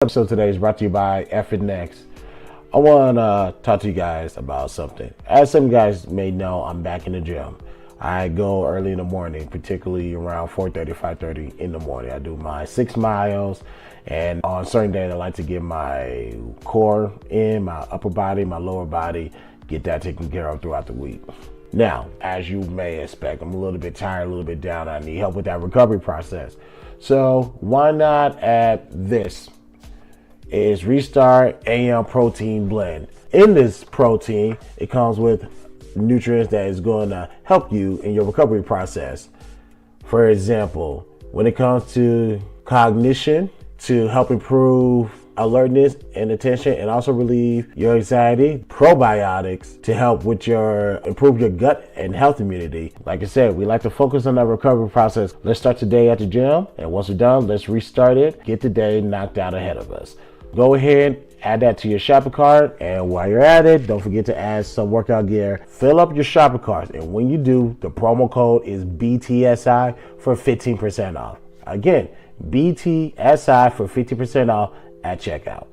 Episode today is brought to you by Brytn. I want to talk to you guys about something. As some guys may know, I'm back in the gym. I go early in the morning, particularly around 4:30, 5:30 in the morning. I do my 6 miles, and on certain days, I like to get my core in, my upper body, my lower body, get that taken care of throughout the week. Now, as you may expect, I'm a little bit tired, a little bit down. I need help with that recovery process. So why not add this? Is Restart AM Protein Blend. In this protein, it comes with nutrients that is going to help you in your recovery process. For example, when it comes to cognition, to help improve alertness and attention and also relieve your anxiety, probiotics to help with your improve your gut and health immunity. Like I said, we like to focus on that recovery process. Let's start today at the gym, and once we're done, let's restart it, get the day knocked out ahead of us. Go ahead, add that to your shopping cart, and while you're at it, don't forget to add some workout gear. Fill up your shopping cart, and when you do, the promo code is BTSI for 15% off. Again, BTSI for 50% off at checkout.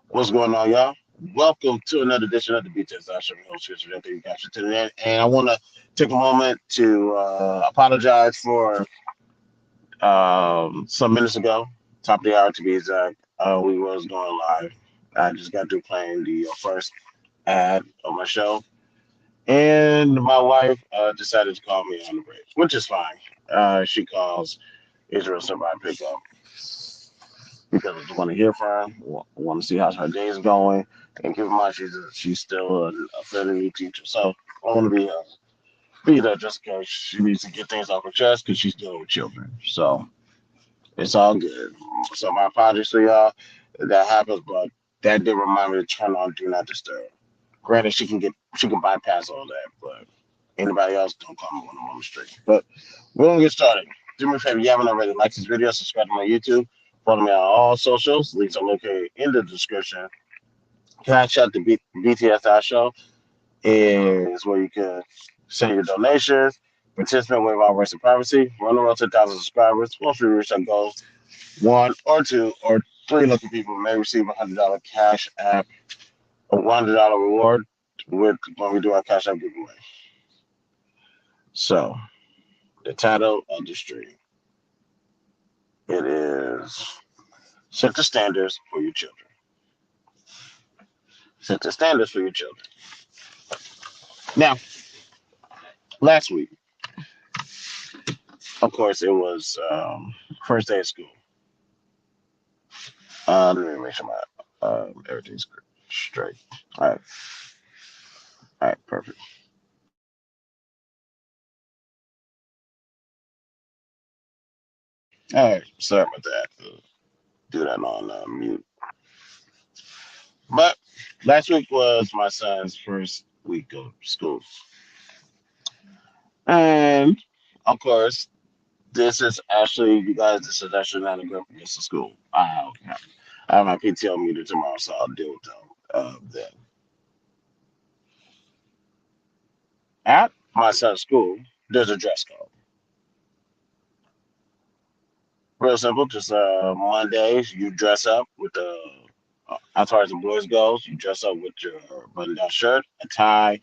What's going on, y'all? Welcome to another edition of the BTS Show. Your host, Chris Renton. You got you today, and I want to take a moment to apologize for some minutes ago, top of the hour to be exact. We was going live. I just got through playing the first ad of my show, and my wife decided to call me on the break, which is fine. She calls Israel somebody pick up because I just want to hear from her. Want to see how her day is going. And keep in mind, she's still a fairly new teacher, so I want to be there just in case she needs to get things off her chest because she's dealing with children. So it's all good. So my apologies to y'all if that happens, but that did remind me to turn on Do Not Disturb. Granted, she can bypass all that, but anybody else don't call me when I'm on the street. But we're gonna get started. Do me a favor, if you haven't already, like this video, subscribe to my YouTube, follow me on all socials. Links are located in the description. Cash out the BTSI show is where you can send your donations, participate with our rights and privacy, run the road to 1,000 subscribers. Once we reach our goals, one or two or Three lucky people may receive $100 cash app, a $100 reward with when we do our cash app giveaway. So the title of the stream, it is set the standards for your children. Set the standards for your children. Now, last week, of course, it was first day of school. Let me make sure my everything's straight. All right, all right, perfect. All right, sorry about that. Do that on mute. But last week was my son's first week of school, and of course, this is actually, you guys, this is actually not a grip against the school. I have my PTO meeting tomorrow, so I'll deal with them then. At my son's school, there's a dress code. Real simple. Just Mondays, you dress up with the, as far as the boys goes, you dress up with your button-down shirt, a tie,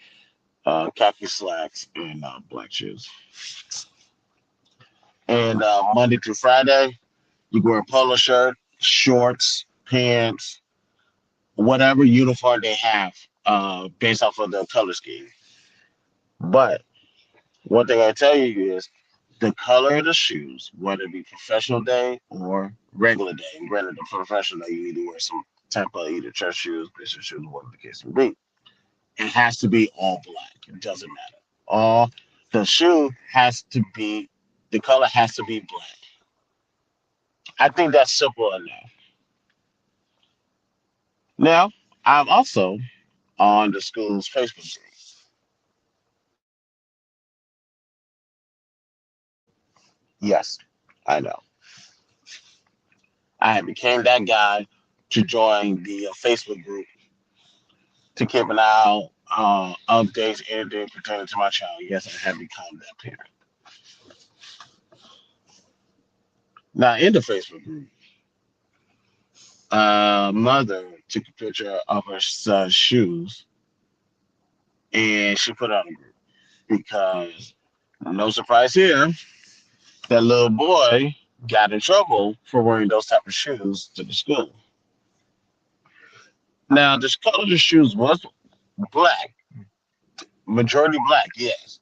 khaki slacks, and black shoes. And Monday through Friday, you wear a polo shirt, shorts, pants, whatever uniform they have, based off of the color scheme. But one thing I tell you is the color of the shoes, whether it be professional day or regular day. And granted, the professional day, you need to wear some type of either church shoes, business shoes, whatever the case may be. It has to be all black. It doesn't matter. All the shoe has to be, the color has to be black. I think that's simple enough. Now, I'm also on the school's Facebook group. Yes, I know. I had became that guy to join the Facebook group to keep an eye out updates, anything pertaining to my child. Yes, I have become that parent. Now, in the Facebook group, mother took a picture of her son's shoes and she put it on the group because, no surprise here, that little boy got in trouble for wearing those type of shoes to the school. Now, the color of the shoes was black, majority black, yes.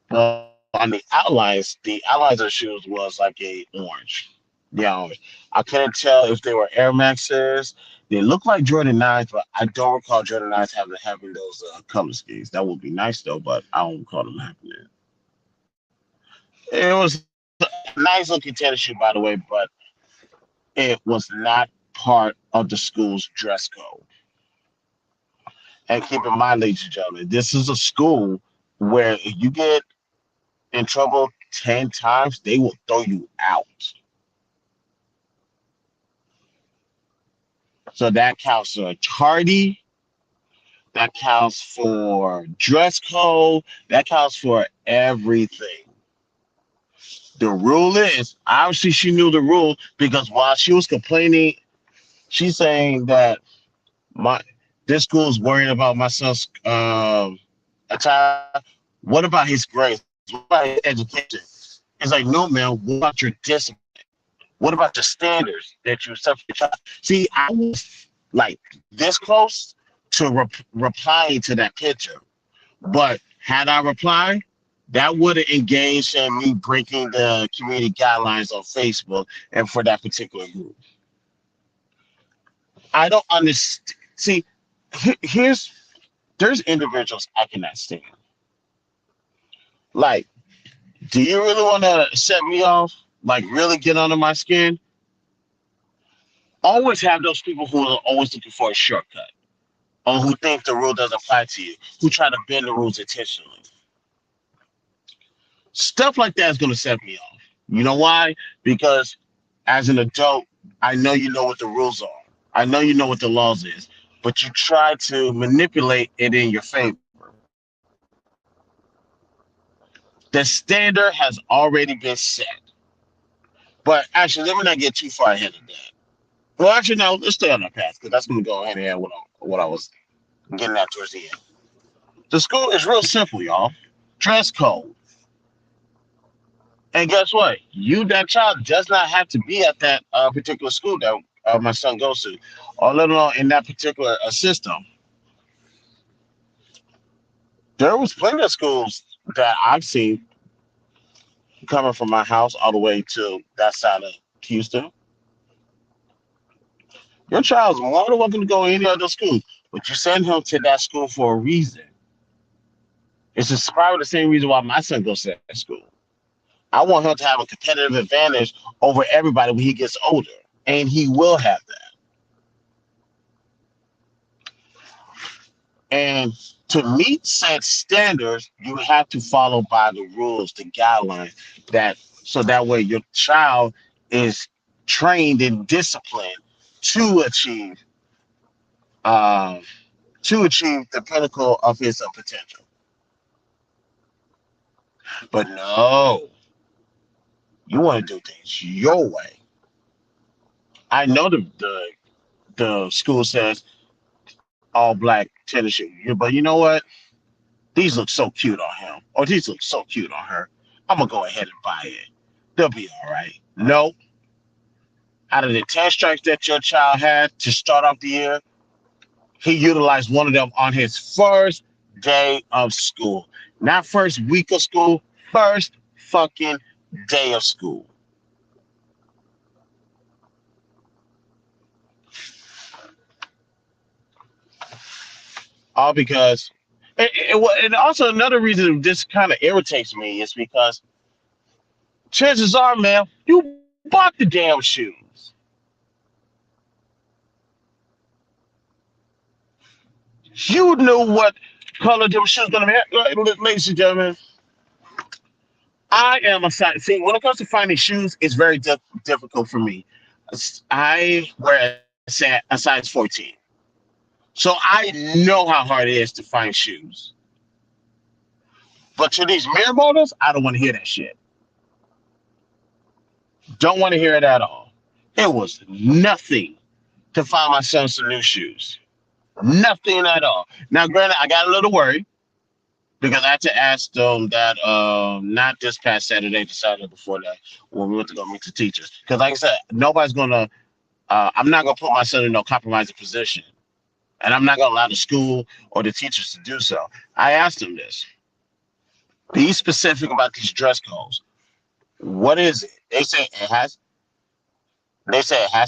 But on the outlines of the shoes was like a orange. Yeah, orange. I couldn't tell if they were Air Maxes. They look like Jordan 9s, but I don't recall Jordan 9s having those color schemes. That would be nice though, but I don't recall them having it. It was a nice looking tennis shoe, by the way, but it was not part of the school's dress code. And keep in mind, ladies and gentlemen, this is a school where if you get in trouble 10 times, they will throw you out. So that counts for tardy, that counts for dress code, that counts for everything. The rule is, obviously, she knew the rule because while she was complaining, she's saying that my this school is worrying about my son's attire. What about his grades? What about his education? It's like, no, man. What about your discipline? What about the standards that you set for your child? See, I was like this close to replying to that picture, but had I replied, that would have engaged in me breaking the community guidelines on Facebook and for that particular group. I don't understand. See, here's there's individuals I cannot stand. Like, do you really want to set me off? Like, really get under my skin? Always have those people who are always looking for a shortcut or who think the rule doesn't apply to you, who try to bend the rules intentionally. Stuff like that is going to set me off. You know why? Because as an adult, I know what the rules are. I know what the laws is, but you try to manipulate it in your favor. The standard has already been set. But actually, let me not get too far ahead of that. Well, actually, no. Let's stay on that path because that's going to go hand in hand with what I was getting at towards the end. The school is real simple, y'all. Dress code. And guess what? You, that child, does not have to be at that particular school that my son goes to, or let alone in that particular system. There was plenty of schools that I've seen coming from my house all the way to that side of Houston. Your child's more than welcome to go to any other school, but you send him to that school for a reason. It's just probably the same reason why my son goes to that school. I want him to have a competitive advantage over everybody when he gets older, and he will have that. And to meet said standards, you have to follow by the rules, the guidelines that so that way your child is trained and disciplined to achieve um, the pinnacle of his potential. But no, you want to do things your way. I know the school says all black tennis shoes, but you know what? These look so cute on him, or these look so cute on her. I'm gonna go ahead and buy it. They'll be all right. Nope. Out of the 10 strikes that your child had to start off the year, he utilized one of them on his first day of school. Not first week of school, first fucking day of school. All because, and also another reason this kind of irritates me is because chances are, man, you bought the damn shoes. You knew what color them shoes gonna be. Ladies and gentlemen, I am a size. See, when it comes to finding shoes, it's very difficult for me. I wear a size 14, so I know how hard it is to find shoes. But to these mirror models, I don't want to hear that shit. Don't want to hear it at all. It was nothing to find my son some new shoes. Nothing at all. Now, granted, I got a little worried because I had to ask them that not this past Saturday, the Saturday before that, when we went to go meet the teachers. Because, like I said, nobody's gonna. I'm not gonna put my son in no compromising position, and I'm not gonna allow the school or the teachers to do so. I asked them this: be specific about these dress codes. What is it? They say it has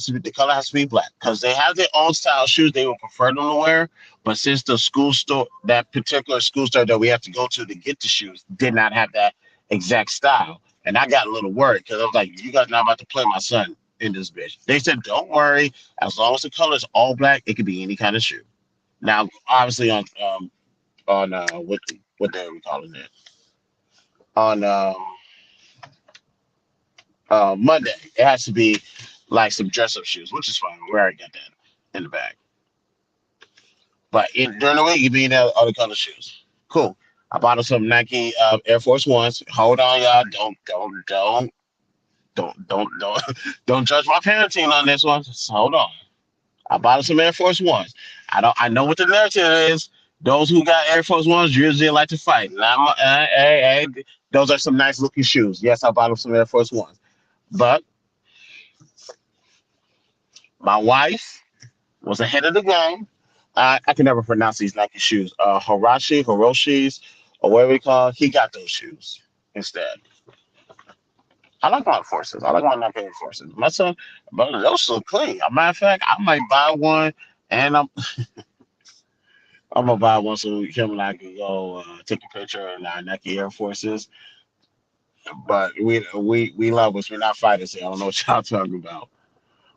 to be the color has to be black because they have their own style shoes they would prefer them to wear. But since the school store, that particular school store that we have to go to get the shoes, did not have that exact style, and I got a little worried because I was like, "You guys not about to play my son in this bitch." They said, "Don't worry, as long as the color is all black, it could be any kind of shoe." Now, obviously, on what day are we calling it? On Monday, it has to be like some dress up shoes, which is fine. We already got that in the bag. But during the week, you be in other color shoes. Cool. I bought him some Nike Air Force Ones. Hold on, y'all. Don't don't judge my parenting on this one. Just hold on. I bought him some Air Force Ones. I know what the narrative is. Those who got Air Force Ones usually like to fight. Now, those are some nice looking shoes. Yes, I bought him some Air Force Ones. But my wife was ahead of the game. I can never pronounce these Nike shoes. Hiroshi's, or whatever we call it. He got those shoes instead. I like my forces. I like my Nike forces. My son, but those look clean. As a matter of fact, I might buy one, and I'm gonna buy one so him and I can go take a picture in our Nike Air Forces. But we love us. We're not fighters here. I don't know what y'all talking about.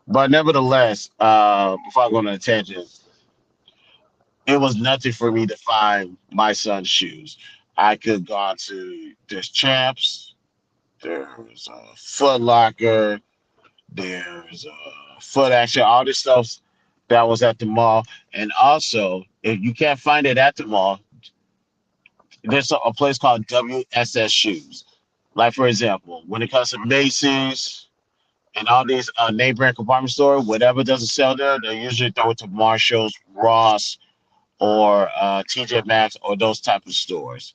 But nevertheless, before I go on a tangent, it was nothing for me to find my son's shoes. I could go on to there's Champs, there's Foot Locker, there's Foot Action, all this stuff that was at the mall. And also, if you can't find it at the mall, there's a place called WSS Shoes. Like for example, when it comes to Macy's, And all these name brand compartment store, whatever doesn't sell there, they usually throw it to Marshalls, Ross, or TJ Maxx, or those type of stores.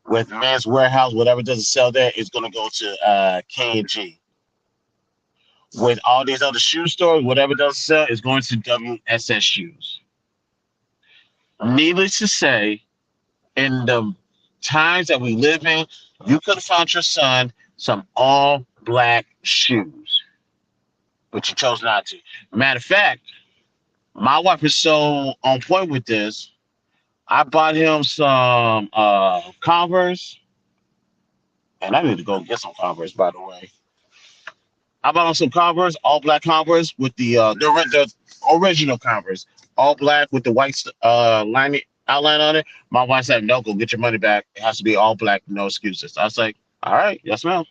With Men's Warehouse, whatever doesn't sell there is going to go to K&G. With all these other shoe stores, whatever doesn't sell is going to WSS Shoes. Needless to say, in the times that we live in, you could have found your son some all black shoes, but you chose not to. Matter of fact, my wife is so on point with this. I bought him some Converse, and I need to go get some Converse, by the way. I bought him some Converse, all black Converse with the original Converse, all black with the white line outline on it. My wife said, "No, go get your money back. It has to be all black, no excuses." I was like, "All right, yes, ma'am,"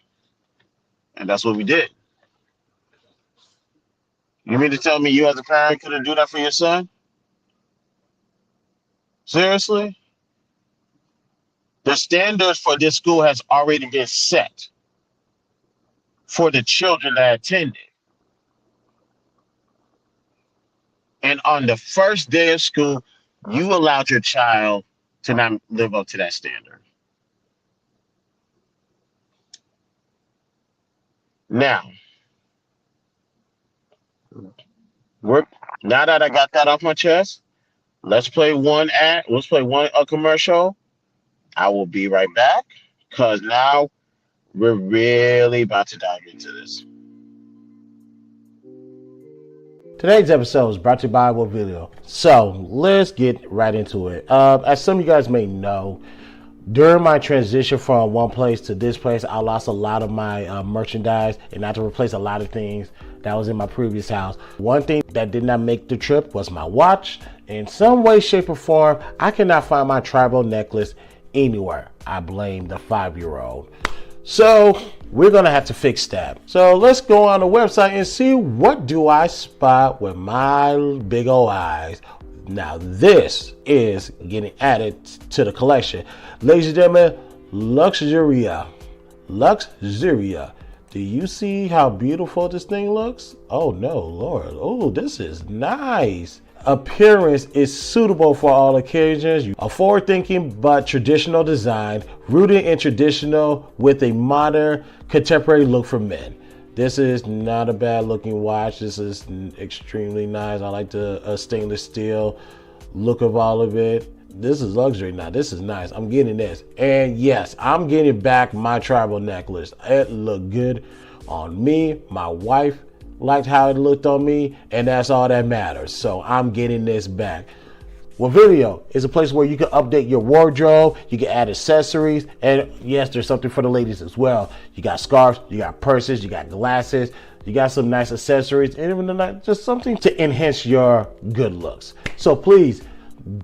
and that's what we did. You mean to tell me you as a parent couldn't do that for your son? Seriously? The standards for this school has already been set for the children that attended. And on the first day of school, you allowed your child to not live up to that standard. Now, we're now that I got that off my chest, let's play one a commercial. I will be right back because now we're really about to dive into this. Today's episode is brought to you by What Video. So let's get right into it. As some of you guys may know, during my transition from one place to this place, I lost a lot of my merchandise and I had to replace a lot of things that was in my previous house. One thing that did not make the trip was my watch. In some way, shape, or form, I cannot find my tribal necklace anywhere. I blame the 5-year-old. So we're gonna have to fix that. So let's go on the website and see what do I spot with my big old eyes. Now this is getting added to the collection. Ladies and gentlemen, Luxuria. Luxuria. Do you see how beautiful this thing looks? Oh no, Lord. Oh, this is nice. Appearance is suitable for all occasions. A forward-thinking but traditional design, rooted in traditional with a modern, contemporary look for men. This is not a bad looking watch. This is extremely nice. I like the stainless steel look of all of it. This is luxury now. This is nice. I'm getting this. And yes, I'm getting back my tribal necklace. It looked good on me, my wife liked how it looked on me, and that's all that matters. So I'm getting this back. Well, Video is a place where you can update your wardrobe, you can add accessories, and yes, there's something for the ladies as well. You got scarves, you got purses, you got glasses, you got some nice accessories, and even just something to enhance your good looks. So please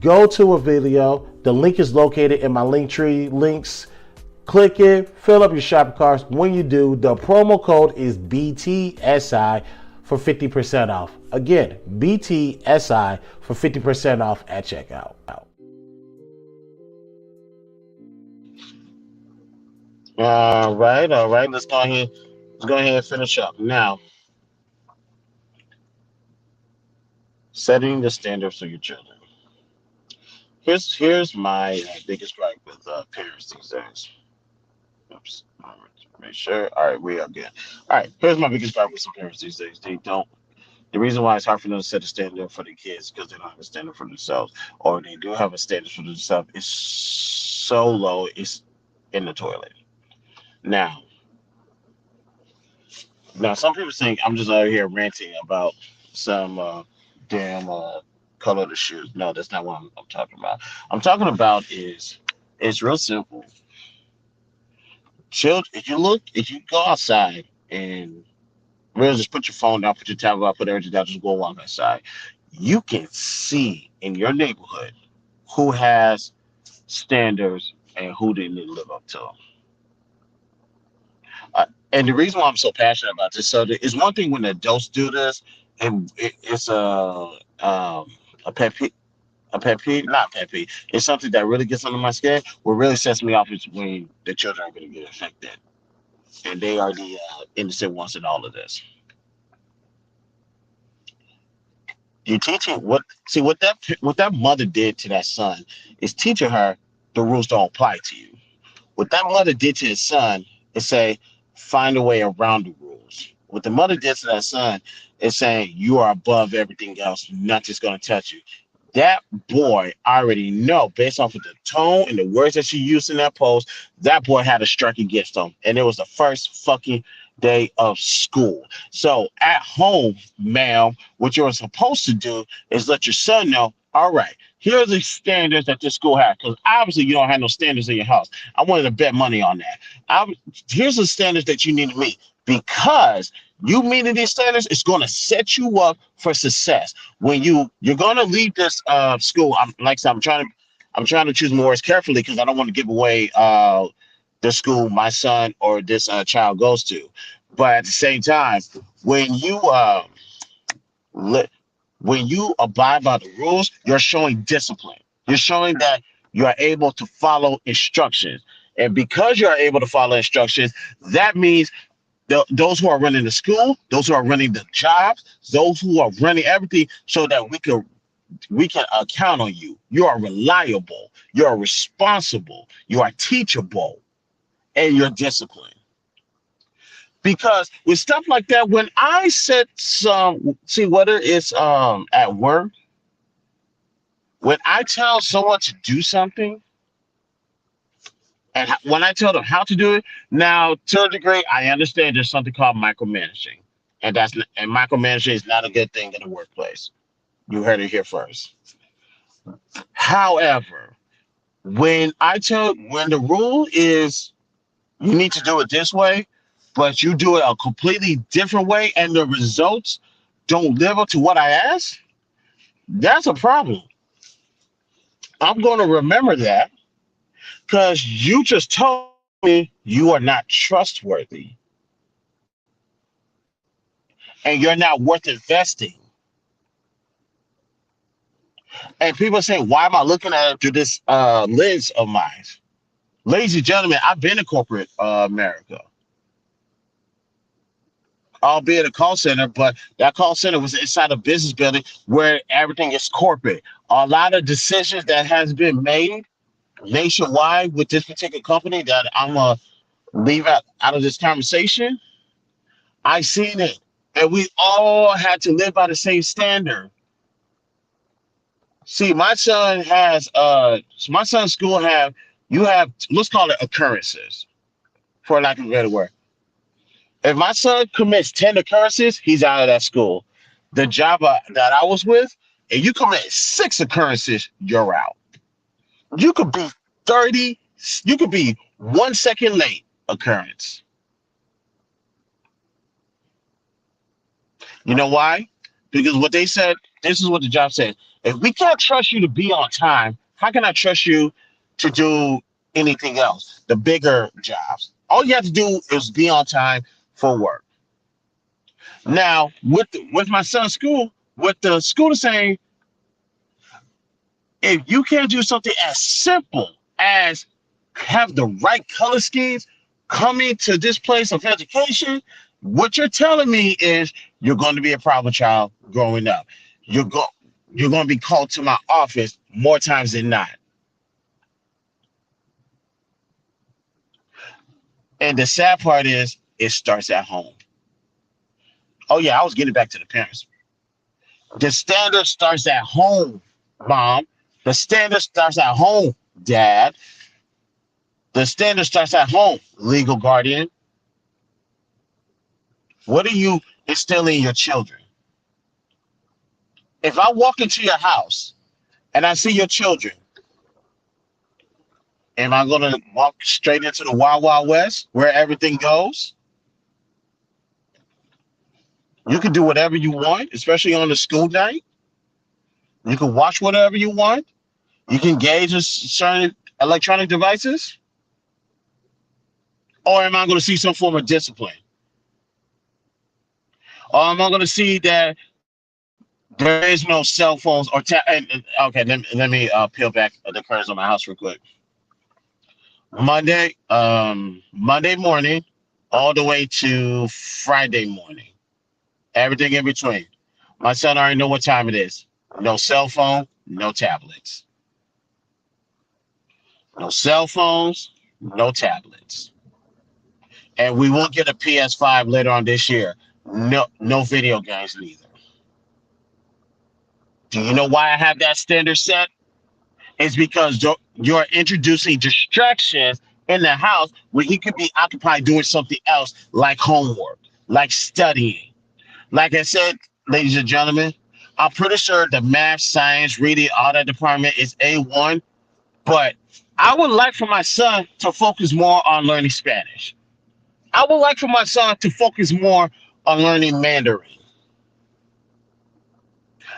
go to a Video. The link is located in my link tree links. Click it, fill up your shopping carts. When you do, the promo code is BTSI for 50% off. Again, BTSI for 50% off at checkout. All right. Let's go ahead and finish up. Now, setting the standards for your children. Here's my biggest gripe with parents these days. Oops. Make sure. All right, we are good. All right. Here's my biggest gripe with some parents these days. They don't. The reason why it's hard for them to set a standard for the kids because they don't have a standard for themselves, or they do have a standard for themselves. It's so low. It's in the toilet. Now, some people think I'm just out here ranting about some damn color of the shoes. No, that's not what I'm talking about. I'm talking about is it's real simple. Children, if you go outside and really just put your phone down, put your tablet out, put everything down, just go walk outside. You can see in your neighborhood who has standards and who didn't live up to them. And the reason why I'm so passionate about this subject is one thing when adults do this, and it's a pet peeve, not pet peeve. It's something that really gets under my skin. What really sets me off is when the children are going to get affected, and they are the innocent ones in all of this. You're teaching what? See what that mother did to that son is teaching her the rules don't apply to you. What that mother did to his son is say, find a way around the rules. What the mother did to that son is saying, you are above everything else. Nothing's going to touch you. That boy already know, based off of the tone and the words that she used in that post, that boy had a strike against him. And it was the first fucking day of school. So at home, ma'am, what you're supposed to do is let your son know, all right, here are the standards that this school has. Because obviously you don't have no standards in your house. I wanted to bet money on that. Here's the standards that you need to meet. Because you meeting these standards, it's going to set you up for success when you're going to leave this school. I'm trying to choose my words carefully because I don't want to give away the school my son or this child goes to. But at the same time, when you li- when you abide by the rules, you're showing discipline. You're showing that you are able to follow instructions. And because you are able to follow instructions, that means those who are running the school, those who are running the jobs, those who are running everything, so that we can count on you. You are reliable. You are responsible. You are teachable, and you're disciplined. Because with stuff like that, when I set some, see whether it's at work, when I tell someone to do something, and when I tell them how to do it, now to a degree, I understand there's something called micromanaging, and micromanaging is not a good thing in the workplace. You heard it here first. However, when the rule is you need to do it this way, but you do it a completely different way, and the results don't live up to what I asked, that's a problem. I'm going to remember that because you just told me you are not trustworthy and you're not worth investing. And people say, why am I looking at it through this lens of mine? Ladies and gentlemen, I've been in corporate America, albeit a call center, but that call center was inside a business building where everything is corporate. A lot of decisions that has been made nationwide with this particular company that I'm gonna leave out of this conversation, I seen it. And we all had to live by the same standard. See, my son's school you have, let's call it occurrences, for lack of a better word. If my son commits 10 occurrences, he's out of that school. The job that I was with, if you commit 6 occurrences, you're out. You could be 30, you could be 1 second late occurrence. You know why? Because what they said, this is what the job said. If we can't trust you to be on time, how can I trust you to do anything else? The bigger jobs. All you have to do is be on time for work. Now, with my son's school, what the school is saying, if you can't do something as simple as have the right color schemes coming to this place of education, what you're telling me is you're going to be a problem child growing up. You're go you're going to be called to my office more times than not. And the sad part is it starts at home. Oh yeah, I was getting back to the parents. The standard starts at home, mom. The standard starts at home, dad. The standard starts at home, legal guardian. What are you instilling in your children? If I walk into your house and I see your children, am I going to walk straight into the Wild Wild West where everything goes? You can do whatever you want, especially on the school night. You can watch whatever you want. You can engage in certain electronic devices. Or am I going to see some form of discipline? Or am I going to see that there is no cell phones or okay? Let me peel back the curtains on my house real quick. Monday morning, all the way to Friday morning. Everything in between. My son already know what time it is. No cell phone, no tablets. No cell phones, no tablets. And we will get a PS5 later on this year. No video games neither. Do you know why I have that standard set? It's because you're introducing distractions in the house where he could be occupied doing something else like homework, like studying. Like I said, ladies and gentlemen, I'm pretty sure the math, science, reading, all that department is A1, but I would like for my son to focus more on learning Spanish. I would like for my son to focus more on learning Mandarin.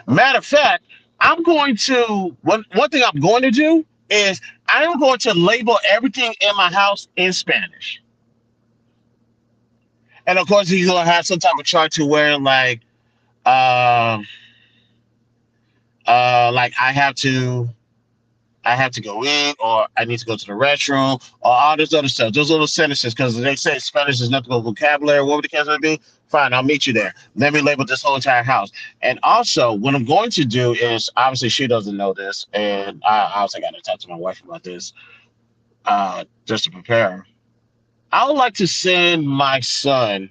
Matter of fact, I'm going to one thing I'm going to do is I am going to label everything in my house in Spanish. And of course he's gonna have some type of chart to where um like I have to go in, or I need to go to the restroom, or all this other stuff. Those little sentences, because they say Spanish is nothing but vocabulary. What would the case may be? Fine, I'll meet you there. Let me label this whole entire house. And also, what I'm going to do is, obviously, she doesn't know this, and I also got to talk to my wife about this, just to prepare her. I would like to send my son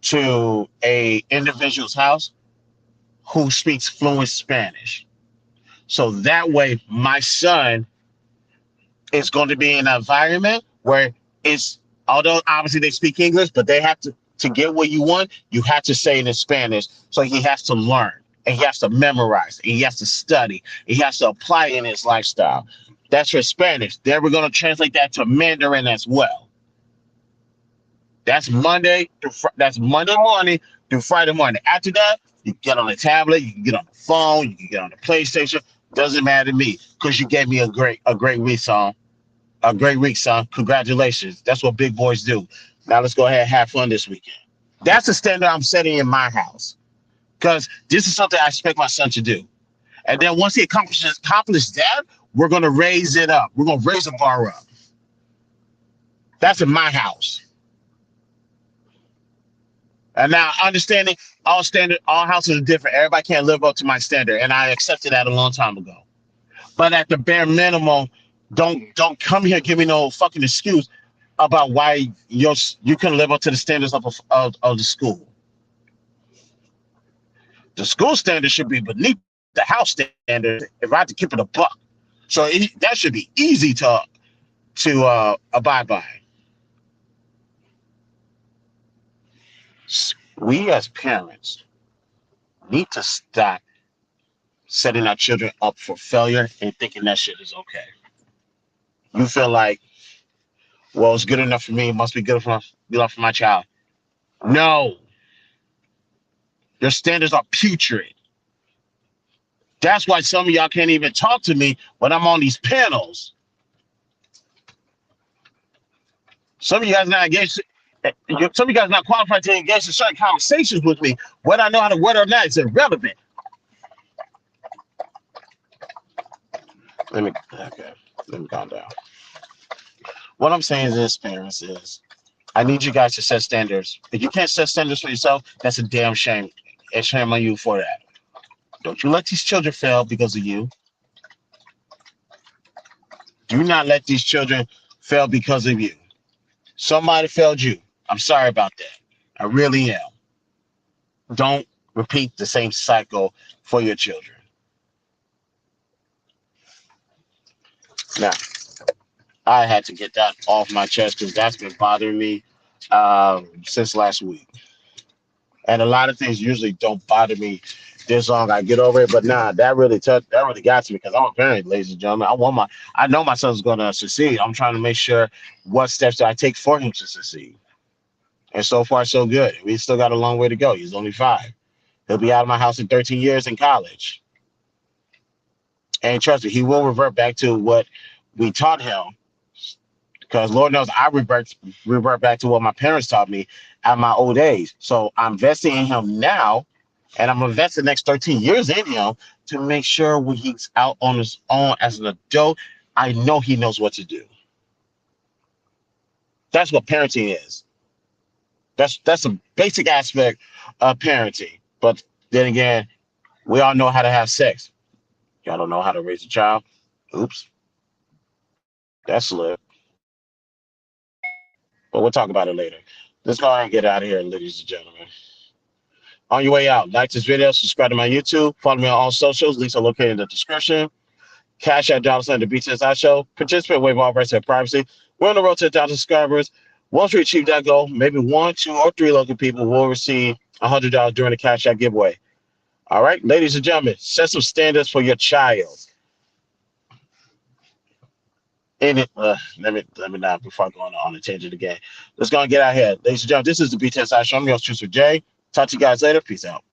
to a individual's house who speaks fluent Spanish. So that way, my son is going to be in an environment where it's, although obviously they speak English, but they have to get what you want, you have to say it in Spanish. So he has to learn, and he has to memorize, and he has to study, and he has to apply it in his lifestyle. That's for Spanish. Then we're going to translate that to Mandarin as well. That's Monday morning through Friday morning. After that, you get on the tablet, you can get on the phone, you can get on the PlayStation. Doesn't matter to me because you gave me a great week, son. A great week, son. Congratulations. That's what big boys do. Now let's go ahead and have fun this weekend. That's the standard I'm setting in my house because this is something I expect my son to do. And then once he accomplishes that, we're gonna raise it up. We're gonna raise the bar up. That's in my house. And now understanding all houses are different. Everybody can't live up to my standard, and I accepted that a long time ago. But at the bare minimum, don't come here give me no fucking excuse about why you can live up to the standards of the school. The school standard should be beneath the house standard if I had to keep it a buck. So that should be easy to abide by. We as parents need to stop setting our children up for failure and thinking that shit is okay. You feel like, well, it's good enough for me, it must be good enough for my child. No, your standards are putrid. That's why some of y'all can't even talk to me when I'm on these panels. Some of you guys not engaged. Some of you guys not qualified to engage in certain conversations with me. Whether I know how to word or not is irrelevant. Okay. Let me calm down. What I'm saying is this, parents, is I need you guys to set standards. If you can't set standards for yourself, that's a damn shame. It's shame on you for that. Don't you let these children fail because of you. Do not let these children fail because of you. Somebody failed you. I'm sorry about that. I really am. Don't repeat the same cycle for your children. Now, I had to get that off my chest because that's been bothering me since last week. And a lot of things usually don't bother me this long. I get over it, but nah, that really got to me because I'm a parent, ladies and gentlemen. I know my son's going to succeed. I'm trying to make sure what steps do I take for him to succeed. And so far, so good. We still got a long way to go. He's only 5. He'll be out of my house in 13 years in college. And trust me, he will revert back to what we taught him. Because Lord knows I revert back to what my parents taught me at my old age. So I'm investing in him now, and I'm investing the next 13 years in him to make sure when he's out on his own as an adult, I know he knows what to do. That's what parenting is. That's a basic aspect of parenting. But then again, We all know how to have sex. Y'all don't know how to raise a child. Oops, that's slip. But we'll talk about it later. Let's go ahead and get out of here, ladies and gentlemen. On your way out, like this video, subscribe to my YouTube, follow me on all socials. Links are located in the description. Cash at $, the BTSI show. Participate, waive all rights and privacy. We're on the road to 1,000 subscribers. Once we achieve that goal, maybe 1, 2, or 3 local people will receive $100 during the Cash App giveaway. All right, ladies and gentlemen, set some standards for your child. In it, let me not before going on a tangent again. Let's go and get out here, ladies and gentlemen. This is the BTSI show. I'm your host, Mr. J. Talk to you guys later. Peace out.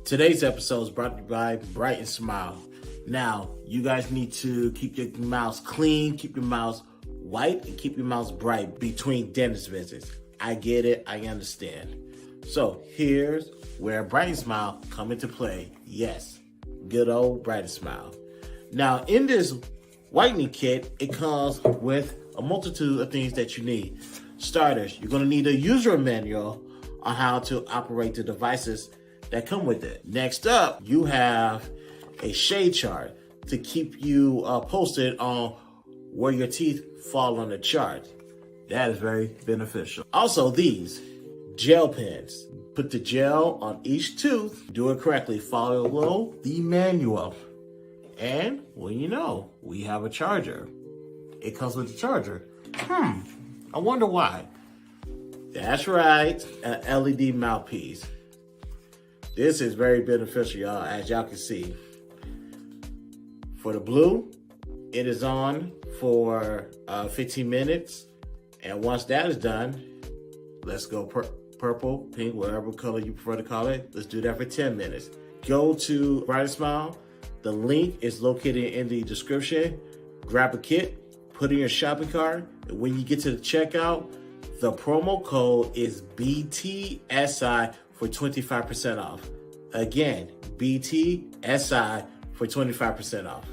Today's episode is brought to you by Brytn Smile. Now, you guys need to keep your mouths clean, keep your mouths white, and keep your mouths bright between dentist visits. I get it, I understand. So here's where Brytn Smile come into play. Yes, good old Brytn Smile. Now, in this whitening kit, it comes with a multitude of things that you need. Starters, you're going to need a user manual on how to operate the devices that come with it. Next up, you have a shade chart to keep you posted on where your teeth fall on the chart. That is very beneficial. Also, these gel pens. Put the gel on each tooth, do it correctly, follow the manual. And, well, you know, we have a charger. It comes with a charger. I wonder why. That's right, an LED mouthpiece. This is very beneficial, y'all, as y'all can see. For the blue, it is on for 15 minutes. And once that is done, let's go purple, pink, whatever color you prefer to call it. Let's do that for 10 minutes. Go to Brytn Smile. The link is located in the description. Grab a kit, put it in your shopping cart. And when you get to the checkout, the promo code is BTSI for 25% off. Again, BTSI for 25% off.